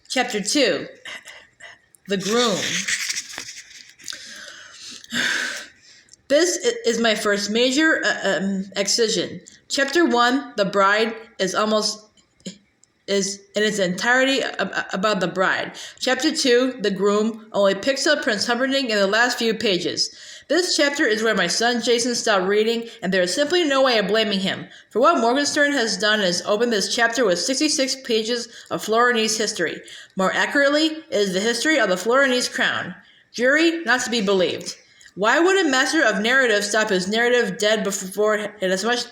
Chapter 2, The Groom. This is my first major excision. Chapter 1, The Bride, is in its entirety about the bride. Chapter 2, The Groom, only picks up Prince Humperdinck in the last few pages. This chapter is where my son Jason stopped reading, and there is simply no way of blaming him. For what Morgenstern has done is open this chapter with 66 pages of Florinese history. More accurately, it is the history of the Florinese crown. Jury, not to be believed. Why would a master of narrative stop his narrative dead before it has much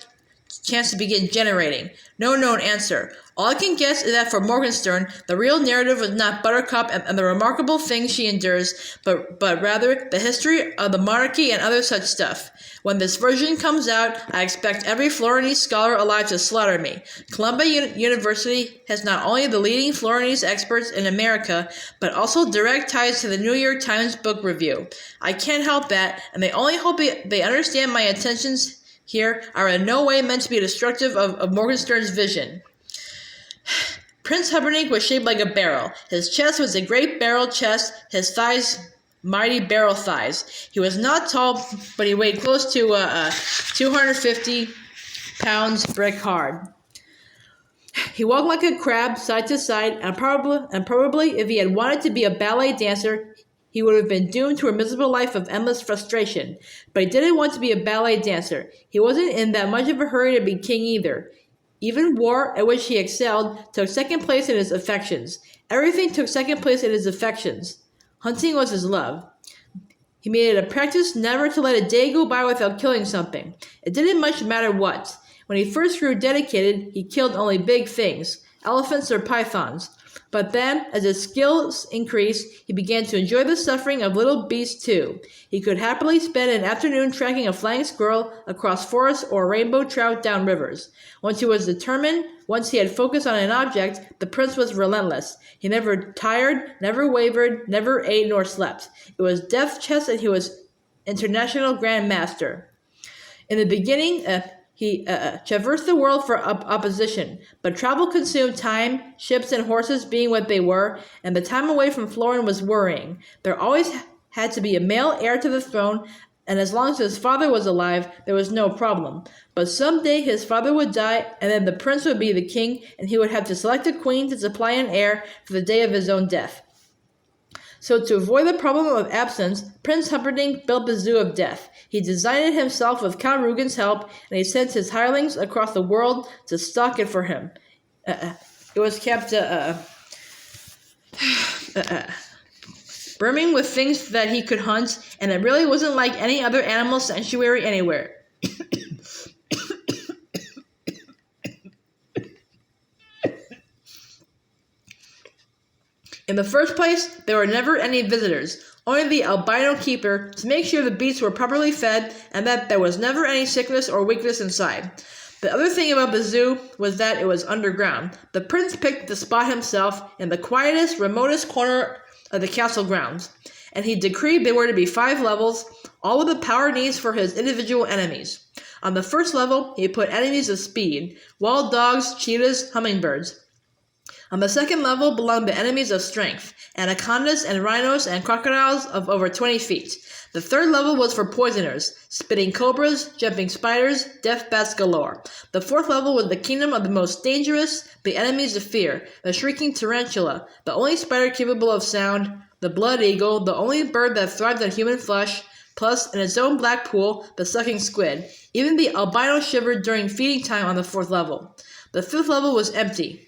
chance to begin generating? No known answer. All I can guess is that for Morgenstern, the real narrative was not Buttercup and the remarkable things she endures, but rather the history of the monarchy and other such stuff. When this version comes out, I expect every Florinese scholar alive to slaughter me. Columbia University has not only the leading Florinese experts in America, but also direct ties to the New York Times Book Review. I can't help that, and they only hope they understand my intentions here are in no way meant to be destructive of Morgenstern's vision. Prince Humperdinck was shaped like a barrel. His chest was a great barrel chest, his thighs mighty barrel thighs. He was not tall, but he weighed close to 250 pounds brick hard. He walked like a crab, side to side, and probably if he had wanted to be a ballet dancer, he would have been doomed to a miserable life of endless frustration. But he didn't want to be a ballet dancer. He wasn't in that much of a hurry to be king either. Even war, at which he excelled, took second place in his affections. Everything took second place in his affections. Hunting was his love. He made it a practice never to let a day go by without killing something. It didn't much matter what. When he first grew dedicated, he killed only big things, elephants or pythons. But then, as his skills increased, he began to enjoy the suffering of little beasts too. He could happily spend an afternoon tracking a flying squirrel across forests or a rainbow trout down rivers. Once he was determined, once he had focused on an object, the prince was relentless. He never tired, never wavered, never ate nor slept. It was death chess and he was international grand master. In the beginning, he traversed the world for opposition, but travel consumed time, ships and horses being what they were, and the time away from Florin was worrying. There always had to be a male heir to the throne, and as long as his father was alive, there was no problem. But someday his father would die, and then the prince would be the king, and he would have to select a queen to supply an heir for the day of his own death. So to avoid the problem of absence, Prince Humperdinck built the Zoo of Death. He designed it himself with Count Rugen's help, and he sent his hirelings across the world to stock it for him. It was kept brimming with things that he could hunt, and it really wasn't like any other animal sanctuary anywhere. In the first place, there were never any visitors, only the albino keeper to make sure the beasts were properly fed and that there was never any sickness or weakness inside. The other thing about the zoo was that it was underground. The prince picked the spot himself in the quietest, remotest corner of the castle grounds, and he decreed there were to be 5 levels, all with the power needs for his individual enemies. On the first level, he put enemies of speed, wild dogs, cheetahs, hummingbirds. On the second level belonged the enemies of strength, anacondas and rhinos and crocodiles of over 20 feet. The third level was for poisoners, spitting cobras, jumping spiders, death bats galore. The fourth level was the kingdom of the most dangerous, the enemies of fear, the shrieking tarantula, the only spider capable of sound, the blood eagle, the only bird that thrived on human flesh, plus, in its own black pool, the sucking squid. Even the albino shivered during feeding time on the 4th level. The 5th level was empty.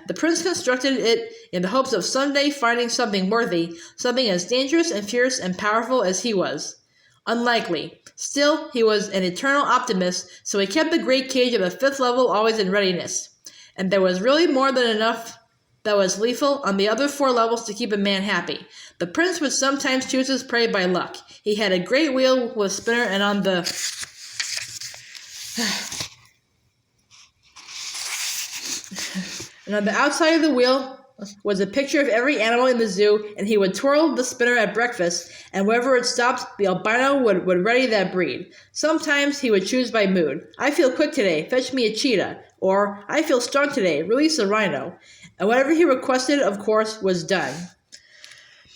The prince constructed it in the hopes of someday finding something worthy, something as dangerous and fierce and powerful as he was. Unlikely. Still, he was an eternal optimist, so he kept the great cage of the 5th level always in readiness. And there was really more than enough that was lethal on the other 4 levels to keep a man happy. The prince would sometimes choose his prey by luck. He had a great wheel with a spinner, and on the outside of the wheel was a picture of every animal in the zoo, and he would twirl the spinner at breakfast, and wherever it stopped, the albino would ready that breed. Sometimes he would choose by mood. I feel quick today, fetch me a cheetah. or "I feel strong today, release the rhino." And whatever he requested, of course, was done.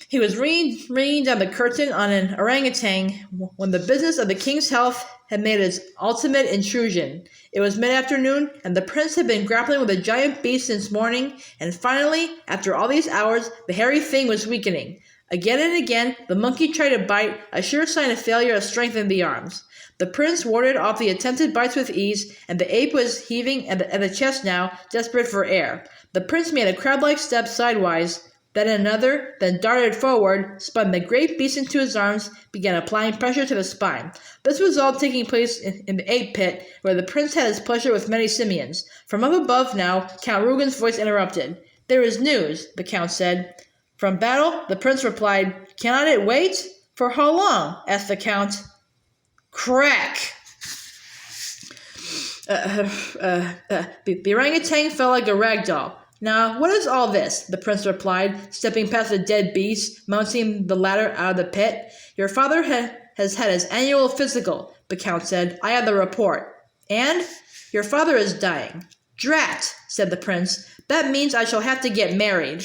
He was ringing down the curtain on an orangutan when the business of the king's health had made its ultimate intrusion. It was mid-afternoon, and the prince had been grappling with a giant beast since morning, and finally, after all these hours, the hairy thing was weakening. Again and again, the monkey tried to bite, a sure sign of failure of strength in the arms. The prince warded off the attempted bites with ease, and the ape was heaving at the chest now, desperate for air. The prince made a crab-like step sidewise, then another, then darted forward, spun the great beast into his arms, began applying pressure to the spine. This was all taking place in the ape pit, where the prince had his pleasure with many simians. From up above now, Count Rugen's voice interrupted. "There is news," the count said. "From battle?" the prince replied. "Cannot it wait?" "For how long?" asked the count. Crack! The orangutan fell like a rag doll. "Now, what is all this?" the prince replied, stepping past the dead beast, mounting the ladder out of the pit. "Your father has had his annual physical," the count said. "I have the report." "And?" "Your father is dying." "Drat!" said the prince. "That means I shall have to get married."